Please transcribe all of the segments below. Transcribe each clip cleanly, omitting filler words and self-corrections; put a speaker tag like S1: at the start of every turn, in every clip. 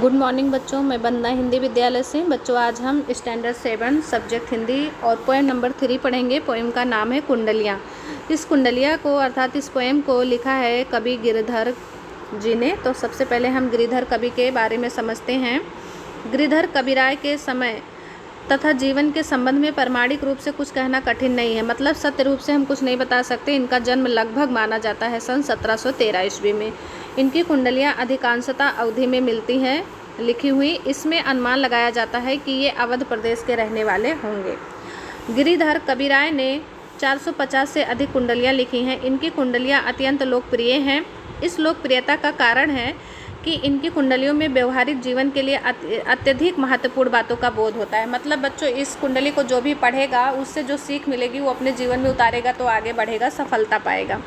S1: Good morning बच्चों, मैं वंदना हिंदी विद्यालय से। बच्चों आज हम स्टैंडर्ड 7 सब्जेक्ट हिंदी और पोएम नंबर 3 पढ़ेंगे। पोएम का नाम है कुंडलियाँ। इस कुंडलिया को अर्थात इस पोएम को लिखा है कवि गिरिधर जी ने। तो सबसे पहले हम गिरिधर कवि के बारे में समझते हैं। गिरिधर कविराय के समय तथा जीवन के संबंध में प्रामाणिक रूप से कुछ कहना कठिन नहीं है, मतलब सत्य रूप से हम कुछ नहीं बता सकते। इनका जन्म लगभग माना जाता है सन 1713 ईस्वी में। इनकी कुंडलियाँ अधिकांशतः अवधि में मिलती हैं लिखी हुई। इसमें अनुमान लगाया जाता है कि ये अवध प्रदेश के रहने वाले होंगे। गिरिधर कविराय ने 450 से अधिक कुंडलियाँ लिखी हैं। इनकी कुंडलियाँ अत्यंत लोकप्रिय हैं। इस लोकप्रियता का कारण है कि इनकी कुंडलियों में व्यवहारिक जीवन के लिए अत्यधिक महत्वपूर्ण बातों का बोध होता है। मतलब बच्चों, इस कुंडली को जो भी पढ़ेगा उससे जो सीख मिलेगी वो अपने जीवन में उतारेगा तो आगे बढ़ेगा, सफलता पाएगा।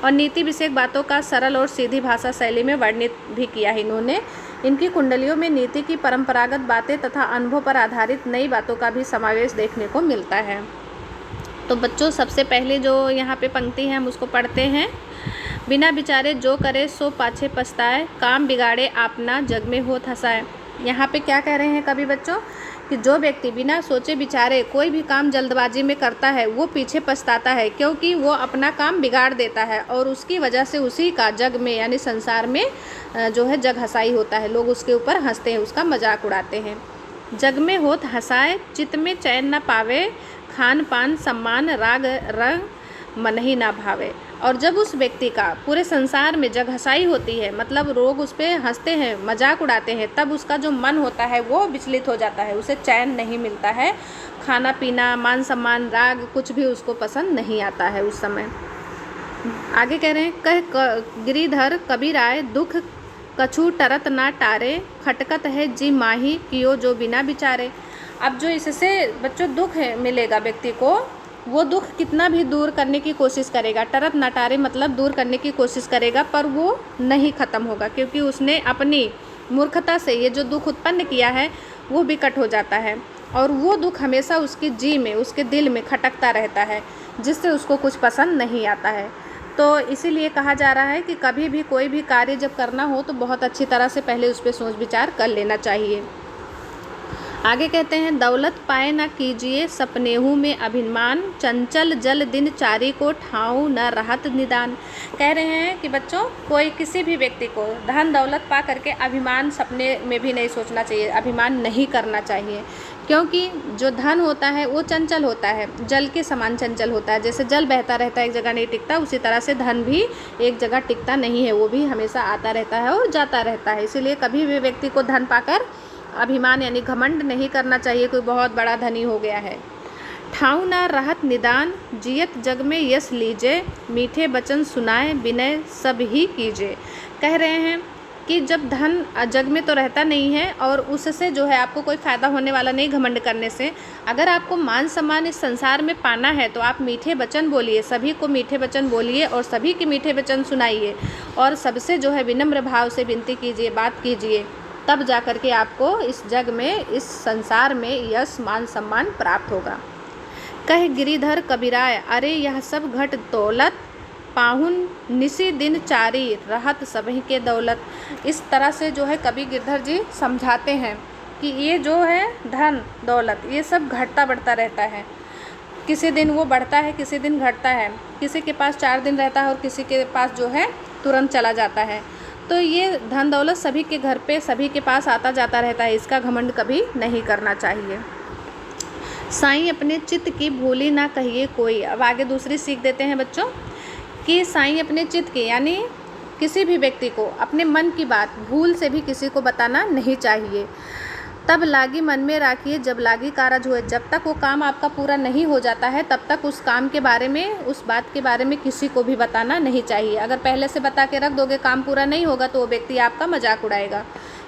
S1: और नीति विषयक बातों का सरल और सीधी भाषा शैली में वर्णित भी किया है इन्होंने। इनकी कुंडलियों में नीति की परंपरागत बातें तथा अनुभव पर आधारित नई बातों का भी समावेश देखने को मिलता है। तो बच्चों, सबसे पहले जो यहाँ पे पंक्ति है हम उसको पढ़ते हैं। बिना विचारे जो करे सो पाछे पछताए, काम बिगाड़े आपना जग में होत हंसाए। यहाँ पे क्या कह रहे हैं कवि बच्चों कि जो व्यक्ति बिना सोचे विचारे कोई भी काम जल्दबाजी में करता है वो पीछे पछताता है, क्योंकि वो अपना काम बिगाड़ देता है और उसकी वजह से उसी का जग में यानी संसार में जो है जग हंसाई होता है। लोग उसके ऊपर हंसते हैं, उसका मजाक उड़ाते हैं। जग में होत हंसाए, चित्त में चैन न पावे, खान पान सम्मान राग रंग मन ही ना भावे। और जब उस व्यक्ति का पूरे संसार में जग हंसाई होती है, मतलब लोग उस पर हंसते हैं, मजाक उड़ाते हैं, तब उसका जो मन होता है वो विचलित हो जाता है, उसे चैन नहीं मिलता है। खाना पीना, मान सम्मान, राग कुछ भी उसको पसंद नहीं आता है उस समय। आगे कह रहे हैं, कह गिरिधर कबीराय दुख कछु टरत ना टारे, खटकत है जी माही कियो जो बिना विचारे। अब जो इससे बच्चों दुख मिलेगा व्यक्ति को, वो दुख कितना भी दूर करने की कोशिश करेगा, टरत नटारे मतलब दूर करने की कोशिश करेगा, पर वो नहीं ख़त्म होगा, क्योंकि उसने अपनी मूर्खता से ये जो दुख उत्पन्न किया है वो विकट हो जाता है और वो दुख हमेशा उसके जी में, उसके दिल में खटकता रहता है, जिससे उसको कुछ पसंद नहीं आता है। तो इसीलिए कहा जा रहा है कि कभी भी कोई भी कार्य जब करना हो तो बहुत अच्छी तरह से पहले उस पर सोच विचार कर लेना चाहिए। आगे कहते हैं, दौलत पाए ना कीजिए सपनेहू में अभिमान, चंचल जल दिन चारी को ठाऊं न रहत निदान। कह रहे हैं कि बच्चों, कोई किसी भी व्यक्ति को धन दौलत पा करके अभिमान सपने में भी नहीं सोचना चाहिए, अभिमान नहीं करना चाहिए, क्योंकि जो धन होता है वो चंचल होता है, जल के समान चंचल होता है। जैसे जल बहता रहता है, एक जगह नहीं टिकता, उसी तरह से धन भी एक जगह टिकता नहीं है, वो भी हमेशा आता रहता है और जाता रहता है। इसीलिए कभी भी व्यक्ति को धन पाकर अभिमान यानी घमंड नहीं करना चाहिए, कोई बहुत बड़ा धनी हो गया है। ठाऊ ना रहत निदान, जियत जग में यश लीजे, मीठे वचन सुनाए विनय सब ही कीजिए। कह रहे हैं कि जब धन जग में तो रहता नहीं है और उससे जो है आपको कोई फ़ायदा होने वाला नहीं घमंड करने से। अगर आपको मान सम्मान इस संसार में पाना है तो आप मीठे वचन बोलिए, सभी को मीठे वचन बोलिए और सभी के मीठे वचन सुनाइए और सबसे जो है विनम्र भाव से विनती कीजिए, बात कीजिए, तब जा कर के आपको इस जग में, इस संसार में यश मान सम्मान प्राप्त होगा। कह गिरिधर कबीराय, अरे यह सब घट दौलत, पाहुन निसी दिन चारी रहत सभी के दौलत। इस तरह से जो है कवि गिरधर जी समझाते हैं कि ये जो है धन दौलत ये सब घटता बढ़ता रहता है, किसी दिन वो बढ़ता है, किसी दिन घटता है, किसी के पास 4 दिन रहता है और किसी के पास जो है तुरंत चला जाता है। तो ये धन दौलत सभी के घर पे, सभी के पास आता जाता रहता है, इसका घमंड कभी नहीं करना चाहिए। साईं अपने चित्त की भूली ना कहिए कोई। अब आगे दूसरी सीख देते हैं बच्चों कि साईं अपने चित्त की यानी किसी भी व्यक्ति को अपने मन की बात भूल से भी किसी को बताना नहीं चाहिए। तब लागी मन में राखिए जब लागी कारज हुए। जब तक वो काम आपका पूरा नहीं हो जाता है तब तक उस काम के बारे में, उस बात के बारे में किसी को भी बताना नहीं चाहिए। अगर पहले से बता के रख दोगे, काम पूरा नहीं होगा तो वो व्यक्ति आपका मजाक उड़ाएगा।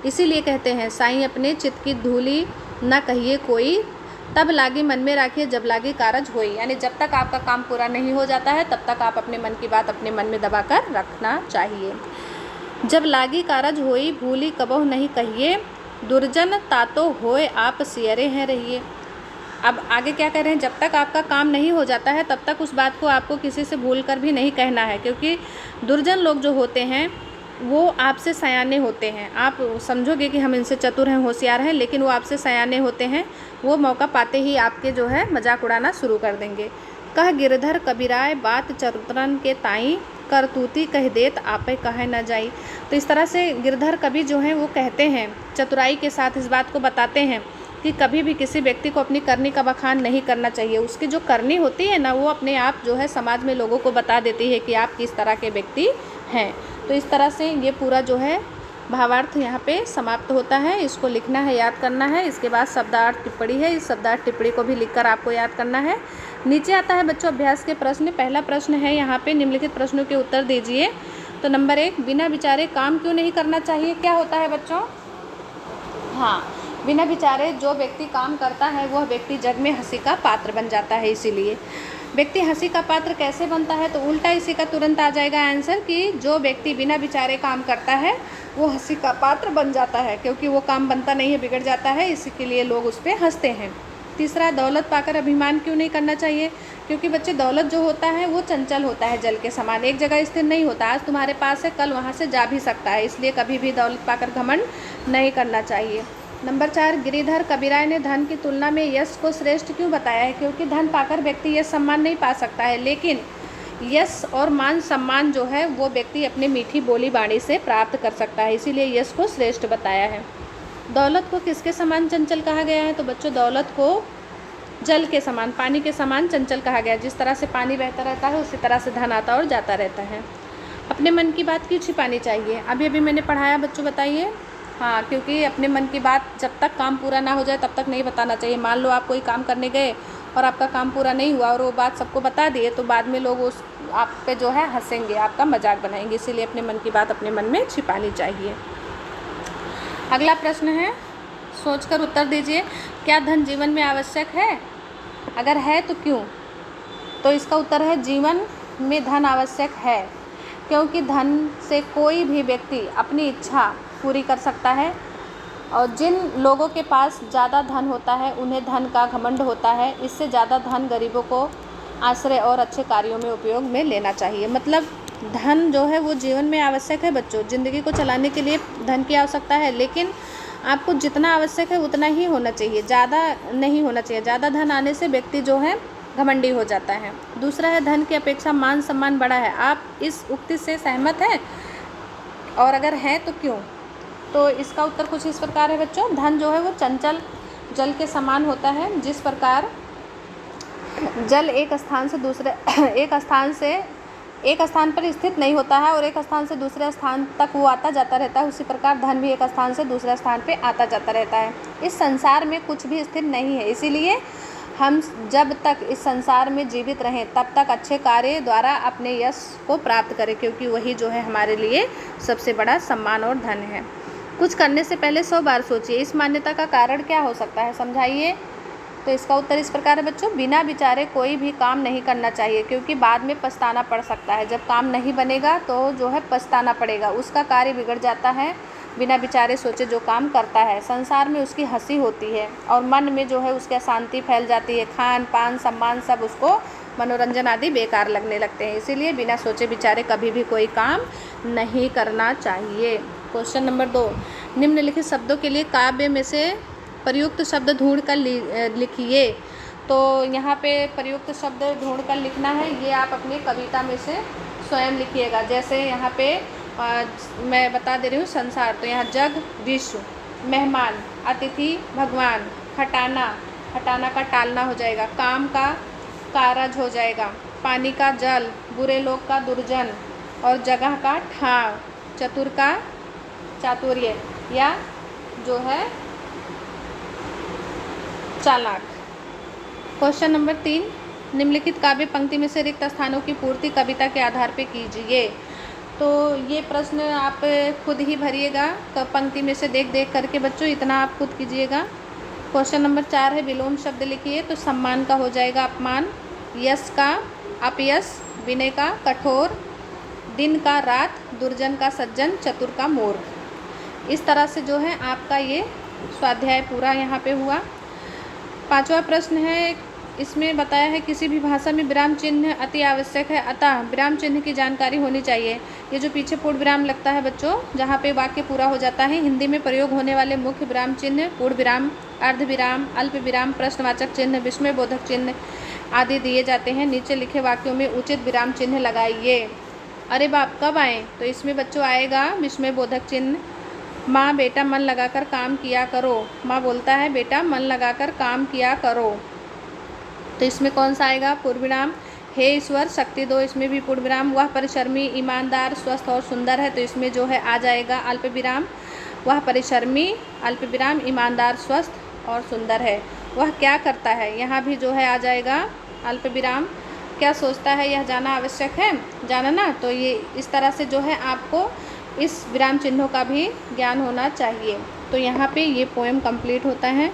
S1: इसीलिए कहते हैं, साईं अपने चित्त की धूली ना कहिए कोई, तब लागी मन में राखिए जब लागी कारज होई। यानी जब तक आपका काम पूरा नहीं हो जाता है तब तक आप अपने मन की बात अपने मन में दबा कर रखना चाहिए। जब लागी कारज होई भूली कबहु नहीं कहिए, दुर्जन तातो होए आप सियरे हैं रहिए। अब आगे क्या कह रहे हैं, जब तक आपका काम नहीं हो जाता है तब तक उस बात को आपको किसी से भूल कर भी नहीं कहना है, क्योंकि दुर्जन लोग जो होते हैं वो आपसे सयाने होते हैं। आप समझोगे कि हम इनसे चतुर हैं, होशियार हैं, लेकिन वो आपसे सयाने होते हैं। वो मौका पाते ही आपके जो है मजाक उड़ाना शुरू कर देंगे। कह गिरधर कबीराय बात चतुरन के ताई, करतूती कह देत आपे कहे न जाई। तो इस तरह से गिरधर कवि जो हैं वो कहते हैं, चतुराई के साथ इस बात को बताते हैं कि कभी भी किसी व्यक्ति को अपनी करनी का बखान नहीं करना चाहिए। उसकी जो करनी होती है ना, वो अपने आप जो है समाज में लोगों को बता देती है कि आप किस तरह के व्यक्ति हैं। तो इस तरह से ये पूरा जो है भावार्थ यहाँ पे समाप्त होता है। इसको लिखना है, याद करना है। इसके बाद शब्दार्थ टिप्पणी है, इस शब्दार्थ टिप्पणी को भी लिखकर आपको याद करना है। नीचे आता है बच्चों अभ्यास के प्रश्न। पहला प्रश्न है यहाँ पे, निम्नलिखित प्रश्नों के उत्तर दीजिए। तो नंबर 1, बिना विचारे काम क्यों नहीं करना चाहिए? क्या होता है बच्चों? हाँ, बिना विचारे जो व्यक्ति काम करता है वह व्यक्ति जग में हंसी का पात्र बन जाता है। इसीलिए व्यक्ति हंसी का पात्र कैसे बनता है? तो उल्टा इसी का तुरंत आ जाएगा आंसर कि जो व्यक्ति बिना विचारे काम करता है वो हंसी का पात्र बन जाता है, क्योंकि वो काम बनता नहीं है, बिगड़ जाता है, इसी के लिए लोग उस पर हंसते हैं। तीसरा, दौलत पाकर अभिमान क्यों नहीं करना चाहिए? क्योंकि बच्चे दौलत जो होता है वो चंचल होता है, जल के समान, एक जगह स्थिर नहीं होता। आज तुम्हारे पास है, कल वहाँ से जा भी सकता है, इसलिए कभी भी दौलत पाकर घमंड नहीं करना चाहिए। नंबर 4, गिरिधर कबीराय ने धन की तुलना में यश को श्रेष्ठ क्यों बताया है? क्योंकि धन पाकर व्यक्ति यश सम्मान नहीं पा सकता है, लेकिन यश और मान सम्मान जो है वो व्यक्ति अपनी मीठी बोली बाणी से प्राप्त कर सकता है, इसीलिए यश को श्रेष्ठ बताया है। दौलत को किसके समान चंचल कहा गया है? तो बच्चों दौलत को जल के समान, पानी के समान चंचल कहा गया है। जिस तरह से पानी बहता रहता है उसी तरह से धन आता और जाता रहता है। अपने मन की बात क्यों छिपानी चाहिए? अभी अभी मैंने पढ़ाया बच्चों, बताइए। हाँ, क्योंकि अपने मन की बात जब तक काम पूरा ना हो जाए तब तक नहीं बताना चाहिए। मान लो आप कोई काम करने गए और आपका काम पूरा नहीं हुआ और वो बात सबको बता दिए, तो बाद में लोग उस आप पे जो है हंसेंगे, आपका मजाक बनाएंगे। इसीलिए अपने मन की बात अपने मन में छिपानी चाहिए। अगला प्रश्न है, सोचकर उत्तर दीजिए। क्या धन जीवन में आवश्यक है? अगर है तो क्यों? तो इसका उत्तर है, जीवन में धन आवश्यक है, क्योंकि धन से कोई भी व्यक्ति अपनी इच्छा पूरी कर सकता है। और जिन लोगों के पास ज़्यादा धन होता है उन्हें धन का घमंड होता है। इससे ज़्यादा धन गरीबों को आश्रय और अच्छे कार्यों में उपयोग में लेना चाहिए। मतलब धन जो है वो जीवन में आवश्यक है बच्चों, ज़िंदगी को चलाने के लिए धन की आवश्यकता है, लेकिन आपको जितना आवश्यक है उतना ही होना चाहिए, ज़्यादा नहीं होना चाहिए। ज़्यादा धन आने से व्यक्ति जो है घमंडी हो जाता है। दूसरा है, धन की अपेक्षा मान सम्मान बड़ा है। आप इस उक्ति से सहमत हैं? और अगर हैं तो क्यों? तो इसका उत्तर कुछ इस प्रकार है बच्चों। धन जो है वो चंचल जल के समान होता है। जिस प्रकार जल एक स्थान पर स्थित नहीं होता है और एक स्थान से दूसरे स्थान तक वो आता जाता रहता है, उसी प्रकार धन भी एक स्थान से दूसरे स्थान पे आता जाता रहता है। इस संसार में कुछ भी स्थिर नहीं है, इसीलिए हम जब तक इस संसार में जीवित रहें तब तक अच्छे कार्य द्वारा अपने यश को प्राप्त करें, क्योंकि वही जो है हमारे लिए सबसे बड़ा सम्मान और धन है। कुछ करने से पहले 100 बार सोचिए। इस मान्यता का कारण क्या हो सकता है, समझाइए। तो इसका उत्तर इस प्रकार है बच्चों, बिना विचारे कोई भी काम नहीं करना चाहिए, क्योंकि बाद में पछताना पड़ सकता है। जब काम नहीं बनेगा तो जो है पछताना पड़ेगा, उसका कार्य बिगड़ जाता है। बिना विचारे सोचे जो काम करता है, संसार में उसकी हंसी होती है और मन में जो है उसकी अशांति फैल जाती है। खान पान सम्मान सब उसको मनोरंजन आदि बेकार लगने लगते हैं। इसीलिए बिना सोचे विचारे कभी भी कोई काम नहीं करना चाहिए। क्वेश्चन नंबर 2, निम्नलिखित शब्दों के लिए काव्य में से प्रयुक्त शब्द ढूंढ कर लिखिए। तो यहाँ पे प्रयुक्त शब्द ढूंढ कर लिखना है, ये आप अपनी कविता में से स्वयं लिखिएगा। जैसे यहाँ पे मैं बता दे रही हूँ संसार, तो यहाँ जग विश्व, मेहमान अतिथि भगवान, हटाना, हटाना का टालना हो जाएगा, काम का कारज हो जाएगा, पानी का जल, बुरे लोग का दुर्जन और जगह का ठाव, चतुर का चातुर्य या जो है चालाक। क्वेश्चन नंबर 3, निम्नलिखित काव्य पंक्ति में से रिक्त स्थानों की पूर्ति कविता के आधार पर कीजिए। तो ये प्रश्न आप खुद ही भरिएगा पंक्ति में से देख देख करके बच्चों, इतना आप खुद कीजिएगा। क्वेश्चन नंबर 4 है, विलोम शब्द लिखिए। तो सम्मान का हो जाएगा अपमान, यश का अपयश, विनय का कठोर, दिन का रात, दुर्जन का सज्जन, चतुर का मूर्ख। इस तरह से जो है आपका ये स्वाध्याय पूरा यहाँ पे हुआ। 5वां प्रश्न है, इसमें बताया है किसी भी भाषा में विराम चिन्ह अति आवश्यक है, अतः विराम चिन्ह की जानकारी होनी चाहिए। ये जो पीछे पूर्ण विराम लगता है बच्चों, जहाँ पे वाक्य पूरा हो जाता है, हिंदी में प्रयोग होने वाले मुख्य विराम चिन्ह पूर्ण विराम, अर्ध विराम, अल्प विराम, प्रश्नवाचक चिन्ह, विस्मयबोधक चिन्ह आदि दिए जाते हैं। नीचे लिखे वाक्यों में उचित विराम चिन्ह लगाइए। अरे बाप कब आए, तो इसमें बच्चों आएगा विस्मयबोधक चिन्ह। माँ बेटा मन लगाकर काम किया करो, माँ बोलता है बेटा मन लगाकर काम किया करो, तो इसमें कौन सा आएगा, पूर्ण विराम। हे ईश्वर शक्ति दो, इसमें भी पूर्ण विराम। वह परिश्रमी, ईमानदार, स्वस्थ और सुंदर है, तो इसमें जो है आ जाएगा अल्प विराम। वह परिश्रमी, अल्प विराम, ईमानदार, स्वस्थ और सुंदर है। वह क्या करता है, यहाँ भी जो है आ जाएगा अल्प विराम। क्या सोचता है यह जाना आवश्यक है, जानना। तो ये इस तरह से जो है आपको इस विराम चिन्हों का भी ज्ञान होना चाहिए। तो यहाँ पे ये पोएम कंप्लीट होता है।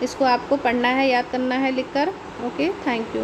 S1: इसको आपको पढ़ना है, याद करना है लिखकर। Okay, thank you.